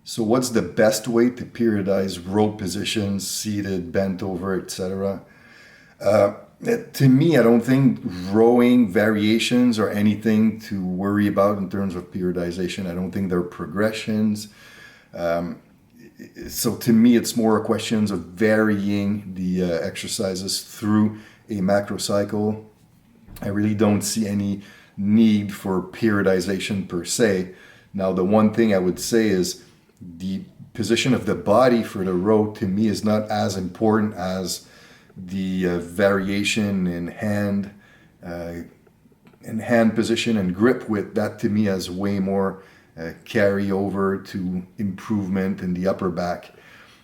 So what's the best way to periodize row positions, seated, bent over, etc.? To me, I don't think rowing variations are anything to worry about in terms of periodization. I don't think they're progressions. So to me, it's more a question of varying the exercises through a macro cycle. I really don't see any need for periodization per se. Now, the one thing I would say is the position of the body for the row to me is not as important as the variation in hand position and grip width. That to me has way more carry over to improvement in the upper back.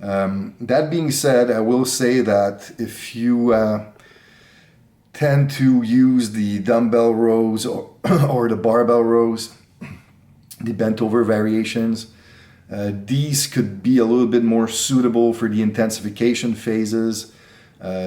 That being said, I will say that if you tend to use the dumbbell rows or the barbell rows, the bent over variations, these could be a little bit more suitable for the intensification phases,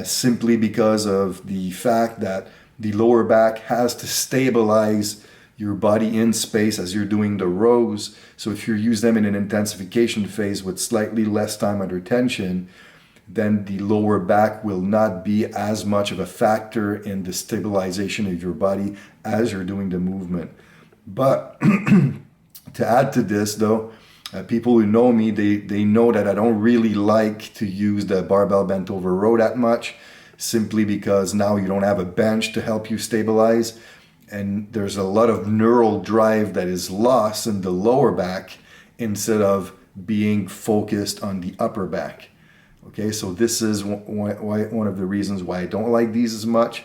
simply because of the fact that the lower back has to stabilize your body in space as you're doing the rows. So if you use them in an intensification phase with slightly less time under tension, then the lower back will not be as much of a factor in the stabilization of your body as you're doing the movement. But to add to this though, people who know me, they know that I don't really like to use the barbell bent over row that much, simply because now you don't have a bench to help you stabilize. And there's a lot of neural drive that is lost in the lower back instead of being focused on the upper back. Okay, so this is one of the reasons why I don't like these as much.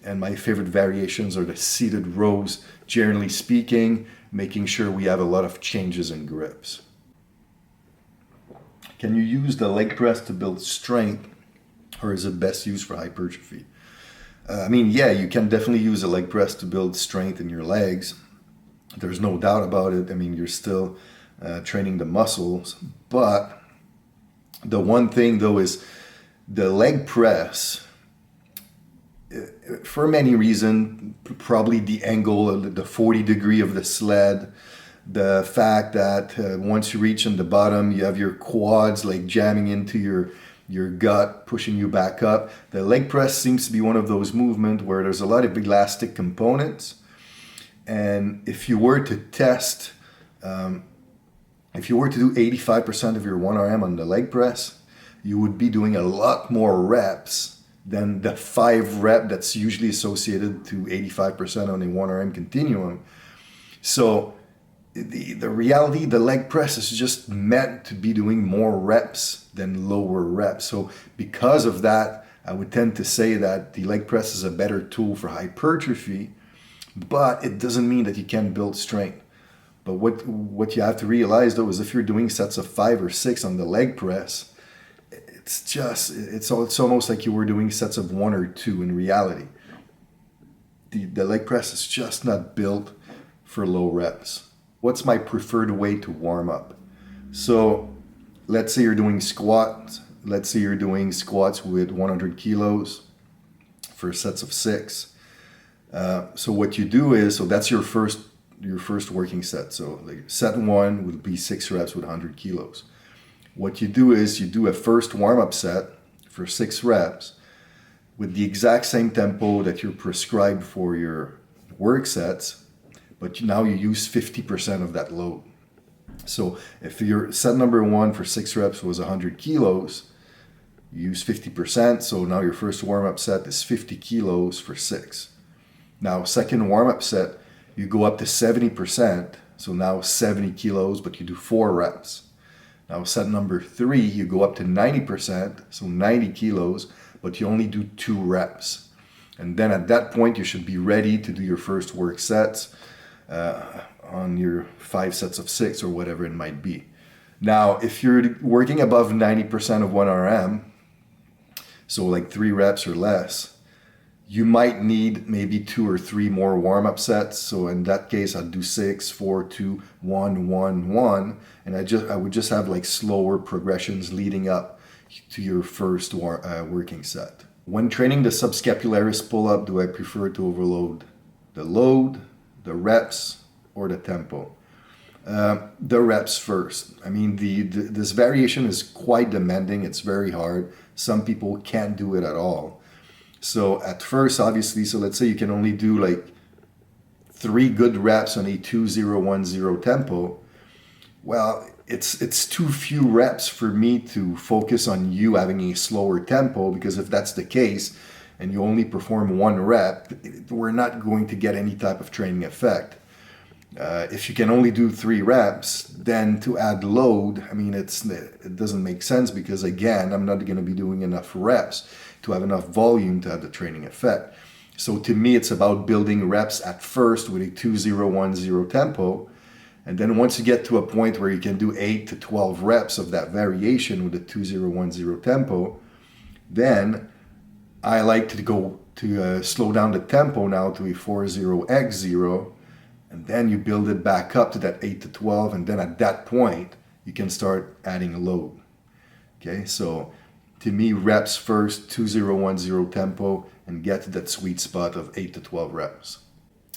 And my favorite variations are the seated rows, generally speaking, making sure we have a lot of changes in grips. Can you use the leg press to build strength, or is it best used for hypertrophy? Yeah, you can definitely use a leg press to build strength in your legs. There's no doubt about it. You're still training the muscles. But the one thing though is the leg press, for many reasons, probably the angle, the 40 degree of the sled, the fact that once you reach on the bottom, you have your quads like jamming into your gut, pushing you back up. The leg press seems to be one of those movements where there's a lot of elastic components. And if you were to test, if you were to do 85% of your 1RM on the leg press, you would be doing a lot more reps than the 5 rep that's usually associated to 85% on a 1RM continuum. So the reality, the leg press is just meant to be doing more reps than lower reps. So because of that, I would tend to say that the leg press is a better tool for hypertrophy, but it doesn't mean that you can't build strength. But what you have to realize though is if you're doing sets of 5 or 6 on the leg press, it's almost like you were doing sets of 1 or 2 in reality. The leg press is just not built for low reps. What's my preferred way to warm up? So let's say you're doing squats. Let's say you're doing squats with 100 kilos for sets of 6. So what you do is, so that's your first working set. So like set 1 would be 6 reps with 100 kilos. What you do is you do a first warm-up set for 6 reps with the exact same tempo that you're prescribed for your work sets, but now you use 50% of that load. So if your set number 1 for 6 reps was 100 kilos, you use 50%, so now your first warm-up set is 50 kilos for 6. Now second warm-up set, you go up to 70%, so now 70 kilos, but you do 4 reps. Now set number 3, you go up to 90%, so 90 kilos, but you only do 2 reps. And then at that point, you should be ready to do your first work sets on your 5 sets of 6 or whatever it might be. Now, if you're working above 90% of 1RM, so like 3 reps or less, you might need maybe 2 or 3 more warm-up sets. So in that case, I'd do 6, 4, 2, 1, 1, 1. And I would just have like slower progressions leading up to your first working set. When training the subscapularis pull-up, do I prefer to overload the load, the reps, or the tempo? The reps first. I mean, this variation is quite demanding. It's very hard. Some people can't do it at all. So at first, obviously, so let's say you can only do like 3 good reps on a 2-0-1-0 tempo. Well, it's too few reps for me to focus on you having a slower tempo, because if that's the case and you only perform 1 rep, we're not going to get any type of training effect. If you can only do 3 reps, then to add load, I mean, it doesn't make sense, because again, I'm not going to be doing enough reps to have enough volume to have the training effect. So to me, it's about building reps at first with a 2-0-1-0 tempo. And then once you get to a point where you can do 8 to 12 reps of that variation with a 2-0-1-0 tempo, then I like to go to slow down the tempo now to a 4-0-x-0. And then you build it back up to that 8 to 12. And then at that point, you can start adding a load. Okay, so to me, reps first, 2-0-1-0 tempo, and get to that sweet spot of 8 to 12 reps.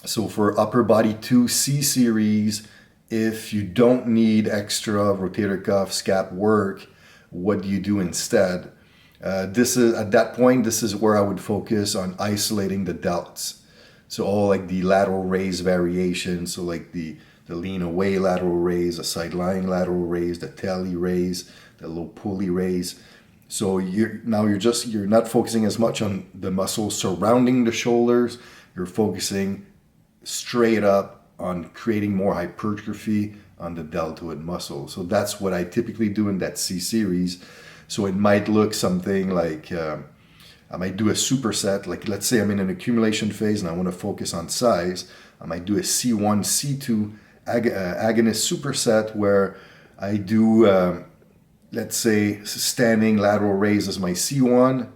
So for upper body 2 C series, if you don't need extra rotator cuff scap work, what do you do instead? This is at that point, this is where I would focus on isolating the delts. So all like the lateral raise variations, so like the lean away lateral raise, the side lying lateral raise, the telly raise, the low pulley raise. So you're not focusing as much on the muscles surrounding the shoulders. You're focusing straight up on creating more hypertrophy on the deltoid muscle. So that's what I typically do in that C series. So it might look something like I might do a superset. Like let's say I'm in an accumulation phase and I want to focus on size. I might do a C1, C2 agonist superset where I do let's say standing lateral raise as my C1,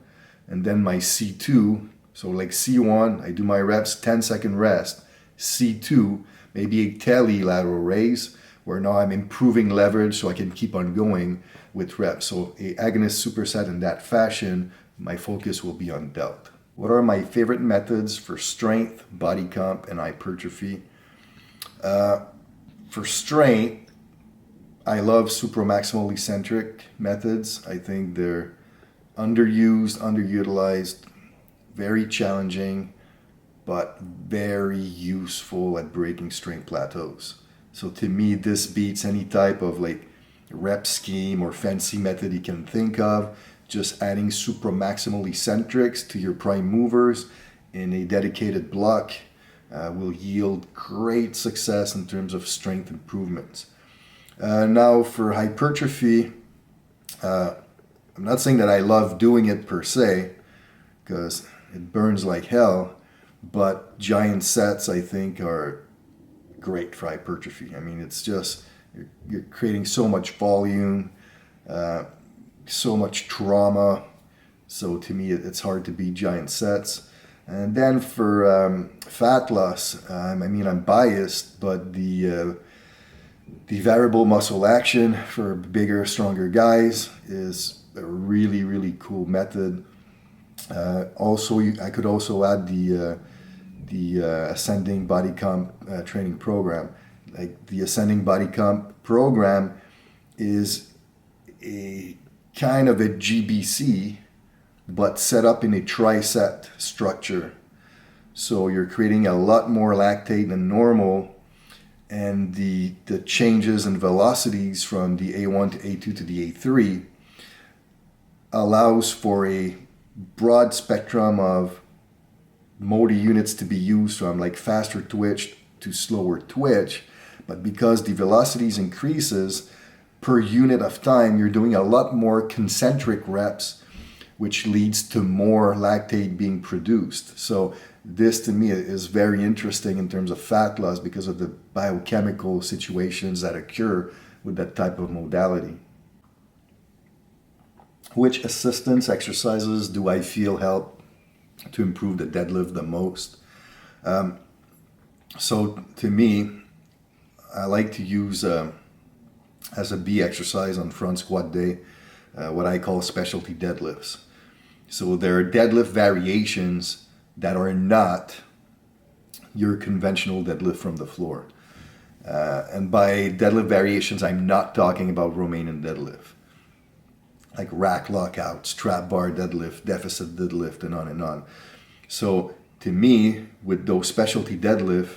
and then my C2. So like C1, I do my reps, 10-second rest. C2, maybe a telly lateral raise, where now I'm improving leverage so I can keep on going with reps. So a agonist superset in that fashion, my focus will be on delt. What are my favorite methods for strength, body comp, and hypertrophy? For strength, I love supramaximal eccentric methods. I think they're underused, underutilized, very challenging, but very useful at breaking strength plateaus. So to me, this beats any type of like rep scheme or fancy method you can think of. Just adding supramaximal eccentrics to your prime movers in a dedicated block will yield great success in terms of strength improvements. Now for hypertrophy, I'm not saying that I love doing it per se, because it burns like hell, but giant sets I think are great for hypertrophy. I mean, it's just, you're creating so much volume, so much trauma. So to me, it's hard to beat giant sets. And then for fat loss, I mean, I'm biased, but the variable muscle action for bigger, stronger guys is a really, really cool method. Also, I could also add the ascending body comp training program. Like the ascending body comp program is a kind of a GBC, but set up in a triset structure. So you're creating a lot more lactate than normal, and the changes in velocities from the A1 to A2 to the A3 allows for a broad spectrum of motor units to be used, from like faster twitch to slower twitch. But because the velocities increases per unit of time, you're doing a lot more concentric reps, which leads to more lactate being produced. So this to me is very interesting in terms of fat loss because of the biochemical situations that occur with that type of modality. Which assistance exercises do I feel help to improve the deadlift the most? So to me, I like to use as a B exercise on front squat day, what I call specialty deadlifts. So there are deadlift variations that are not your conventional deadlift from the floor. And by deadlift variations, I'm not talking about Romanian deadlift, like rack lockout, strap bar deadlift, deficit deadlift, and on and on. So to me, with those specialty deadlift,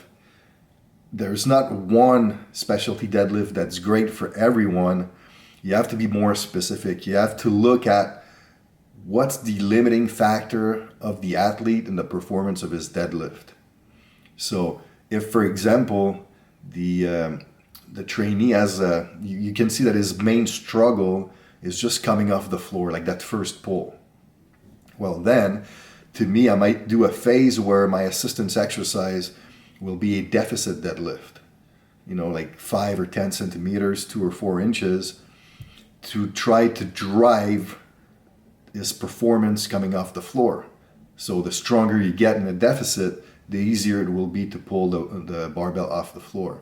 there's not one specialty deadlift that's great for everyone. You have to be more specific. You have to look at what's the limiting factor of the athlete in the performance of his deadlift. So if, for example, the trainee has you can see that his main struggle is just coming off the floor, like that first pull. Well, then, to me, I might do a phase where my assistance exercise will be a deficit deadlift, like 5 or 10 centimeters, 2 or 4 inches, to try to drive his performance coming off the floor. So the stronger you get in a deficit, the easier it will be to pull the barbell off the floor.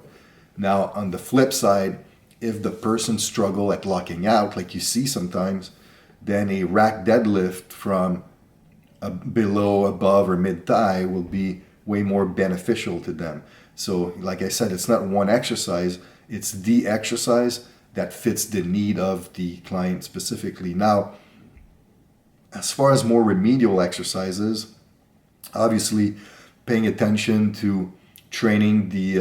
Now, on the flip side, if the person struggle at locking out, like you see sometimes, then a rack deadlift from below, above, or mid-thigh will be way more beneficial to them. So, like I said, it's not one exercise, it's the exercise that fits the need of the client specifically. Now, as far as more remedial exercises, obviously paying attention to training the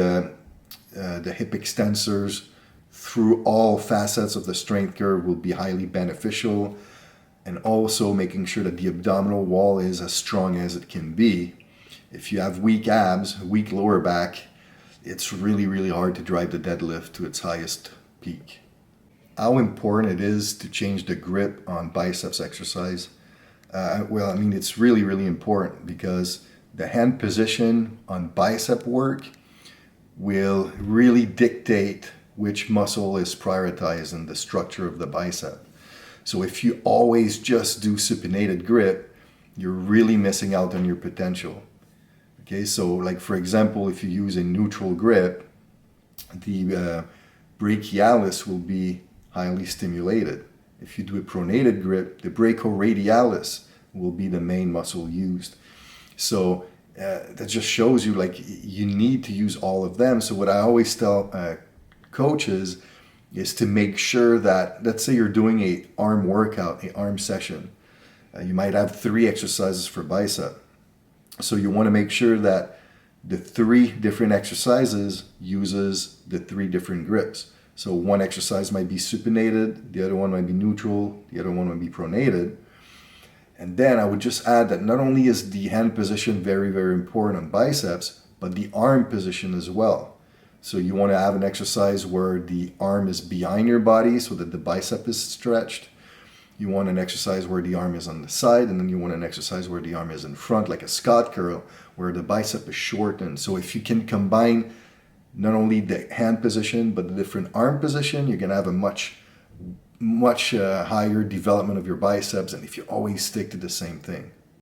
hip extensors through all facets of the strength curve will be highly beneficial, and also making sure that the abdominal wall is as strong as it can be. If you have weak abs, weak lower back, it's really, really hard to drive the deadlift to its highest peak. How important it is to change the grip on biceps exercise? It's really, really important, because the hand position on bicep work will really dictate which muscle is prioritized in the structure of the bicep. So if you always just do supinated grip, you're really missing out on your potential. Okay, so like for example, if you use a neutral grip, the brachialis will be highly stimulated. If you do a pronated grip, the brachioradialis will be the main muscle used. So that just shows you, like, you need to use all of them. So what I always tell coaches is to make sure that, let's say you're doing a arm workout, a arm session. You might have 3 exercises for bicep. So you want to make sure that the 3 different exercises uses the 3 different grips. So one exercise might be supinated, the other one might be neutral, the other one might be pronated. And then I would just add that not only is the hand position very, very important on biceps, but the arm position as well. So you want to have an exercise where the arm is behind your body so that the bicep is stretched. You want an exercise where the arm is on the side, and then you want an exercise where the arm is in front, like a Scott curl, where the bicep is shortened. So if you can combine not only the hand position, but the different arm position, you're going to have a much higher development of your biceps, and if you always stick to the same thing.